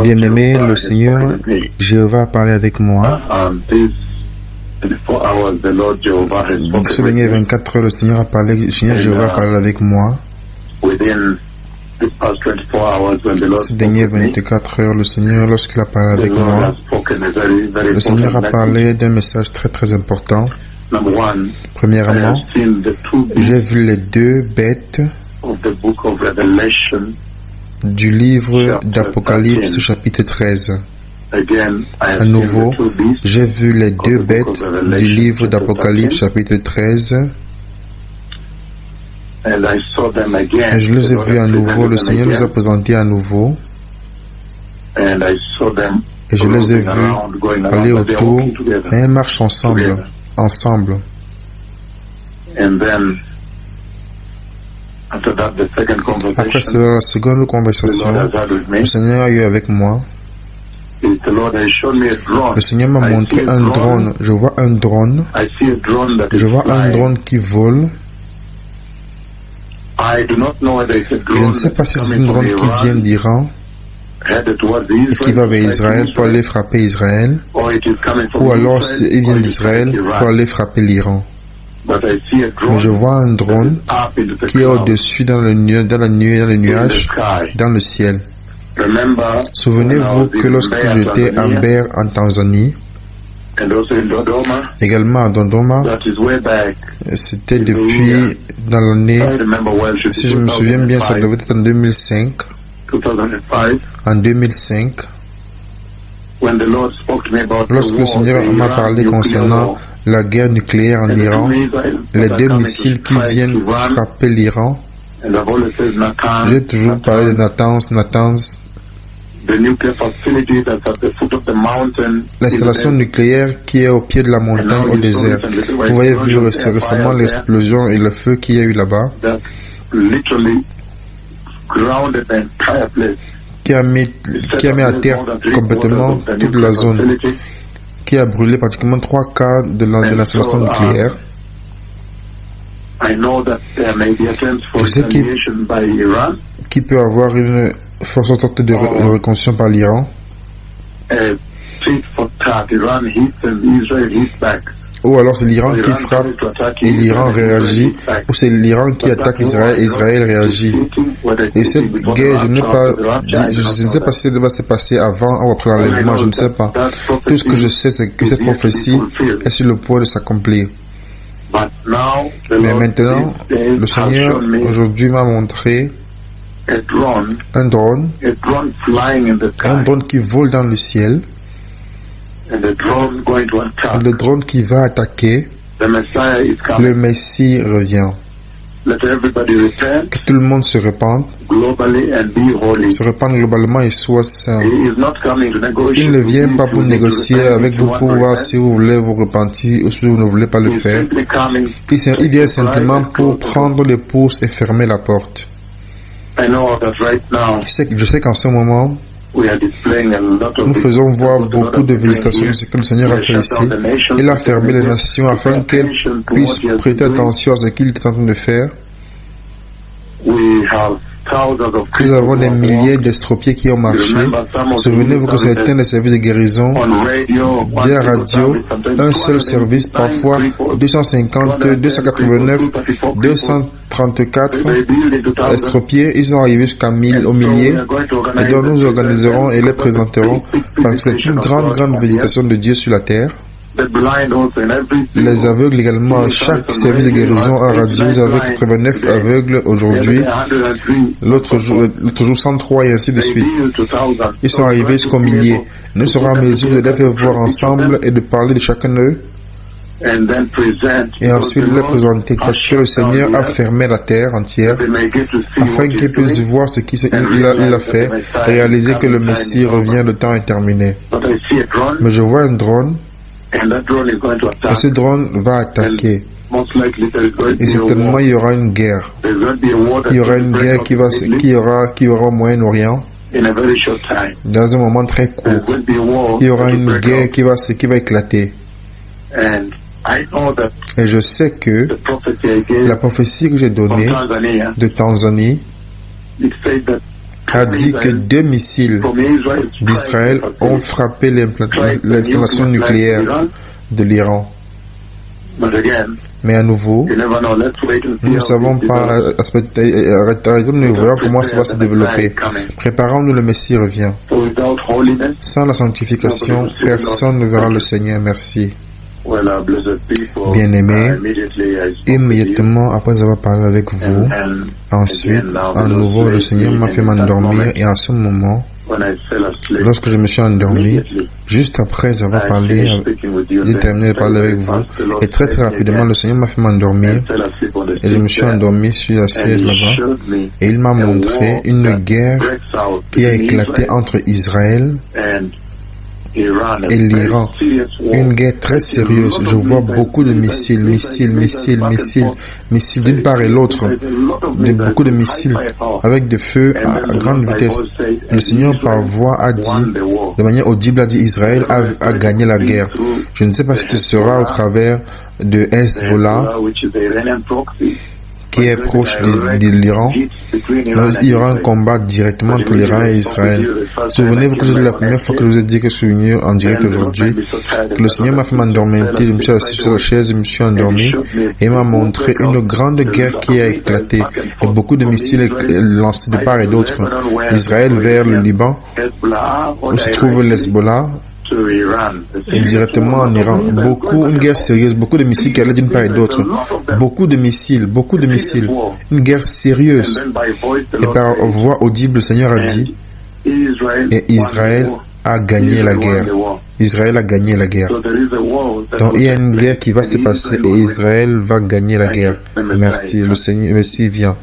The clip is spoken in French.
Bien-aimé, le Seigneur Jéhovah a parlé avec moi. Ce dernier 24 heures, le Seigneur Jéhovah a parlé avec moi. Ces dernières 24 heures, le Seigneur, lorsqu'il a parlé avec moi, le Seigneur a parlé d'un message très très important. Premièrement, j'ai vu les deux bêtes du livre d'Apocalypse chapitre 13. À nouveau, j'ai vu les deux bêtes du livre d'Apocalypse chapitre 13. Et je les ai vus à nouveau, le Seigneur nous a présentés à nouveau. Et je les ai vus aller autour et elles marchent ensemble. Après cela, la seconde conversation, le Seigneur a eu avec moi. Le Seigneur m'a montré un drone. Je vois un drone. Je vois un drone qui vole. Je ne sais pas si c'est un drone qui vient d'Iran et qui va vers Israël pour aller frapper Israël, ou alors il vient d'Israël pour aller frapper l'Iran. Mais je vois un drone qui est au-dessus dans le nuage, dans le ciel. Souvenez-vous que lorsque j'étais à Mbeya en Tanzanie, également à Dodoma, c'était depuis dans l'année, si je me souviens bien, ça devait être en 2005. En 2005, lorsque le Seigneur m'a parlé concernant la guerre nucléaire en Iran, les deux missiles qui viennent frapper l'Iran, j'ai toujours parlé de Natanz, l'installation nucléaire qui est au pied de la montagne au désert. Vous voyez vu récemment l'explosion et le feu qu'il y a eu là-bas, qui a mis à terre complètement toute la zone, qui a brûlé pratiquement 3 quarts de l'installation nucléaire. Je sais qu'il peut avoir une sorte de reconstruction par l'Iran. Ou alors c'est l'Iran qui frappe et l'Iran réagit, ou c'est l'Iran qui attaque Israël et Israël réagit. Et cette guerre, je ne sais pas si ça va se passer avant ou après l'enlèvement, je ne sais pas. Tout ce que je sais, c'est que cette prophétie est sur le point de s'accomplir. Mais maintenant, le Seigneur aujourd'hui m'a montré un drone qui vole dans le ciel. Le drone qui va attaquer, le Messie revient. Que tout le monde se répande globalement et soit saint. Il ne vient pas pour négocier avec vous pour voir si vous voulez vous repentir ou si vous ne voulez pas le faire. Il vient simplement pour prendre les pouces et fermer la porte. Je sais qu'en ce moment, nous faisons voir beaucoup de végétation de ce que le Seigneur a fait ici. Il a fermé les nations afin qu'elles puissent prêter attention à ce qu'il est en train de faire. Nous avons des milliers d'estropiés qui ont marché. Souvenez-vous que certains des services de guérison disent à radio un seul service, parfois 250, 289, 234 estropiés. Ils sont arrivés jusqu'à 1000 au millier. Et donc nous organiserons et les présenterons parce que c'est une grande végétation de Dieu sur la terre. Les aveugles également, à chaque service de guérison à radio, vous avez 89 aveugles aujourd'hui, l'autre jour 103 et ainsi de suite. Ils sont arrivés jusqu'au millier. Nous serons en mesure de les faire voir ensemble et de parler de chacun d'eux. Et ensuite les présenter parce que le Seigneur a fermé la terre entière afin qu'ils puissent voir ce qu'il a fait, réaliser que le Messie revient, le temps est terminé. Mais je vois un drone. Et ce drone va attaquer. Et certainement il y aura une guerre. Il y aura une guerre qui aura au Moyen-Orient dans un moment très court. Il y aura une guerre qui va éclater. Et je sais que la prophétie que j'ai donnée de Tanzanie a dit que 2 missiles d'Israël ont frappé l'installation nucléaire de l'Iran. Mais à nouveau, nous ne savons pas, arrêtons de voir comment ça va se développer. Préparons-nous, le Messie revient. Sans la sanctification, personne ne verra le Seigneur. Merci. Bien-aimés, immédiatement après avoir parlé avec vous, ensuite, à nouveau, le Seigneur m'a fait m'endormir et en ce moment, lorsque je me suis endormi, juste après avoir parlé, j'ai terminé de parler avec vous, et très rapidement, le Seigneur m'a fait m'endormir, et je me suis endormi sur la siège là-bas, et il m'a montré une guerre qui a éclaté entre Israël et l'Iran. Une guerre très sérieuse. Je vois beaucoup de missiles d'une part et l'autre. Beaucoup de missiles avec des feux à grande vitesse. Le Seigneur par voix a dit, de manière audible, a dit Israël a gagné la guerre. Je ne sais pas si ce sera au travers de Hezbollah, qui est proche de l'Iran. Il y aura un combat directement entre l'Iran et Israël. Souvenez-vous que c'est la première fois que je vous ai dit que je suis venu en direct aujourd'hui, que le Seigneur m'a fait m'endormir. Je me suis assis sur la chaise, je me suis endormi et m'a montré une grande guerre qui a éclaté et beaucoup de missiles lancés de part et d'autre. Israël vers le Liban, où se trouve l'Hezbollah, et directement en Iran. Une guerre sérieuse, beaucoup de missiles qui allaient d'une part et d'autre. Beaucoup de missiles. Une guerre sérieuse. Et par voix audible, le Seigneur a dit, et Israël a gagné la guerre. Israël a gagné la guerre. Donc il y a une guerre qui va se passer et Israël va gagner la guerre. Merci, le Seigneur, merci, vient.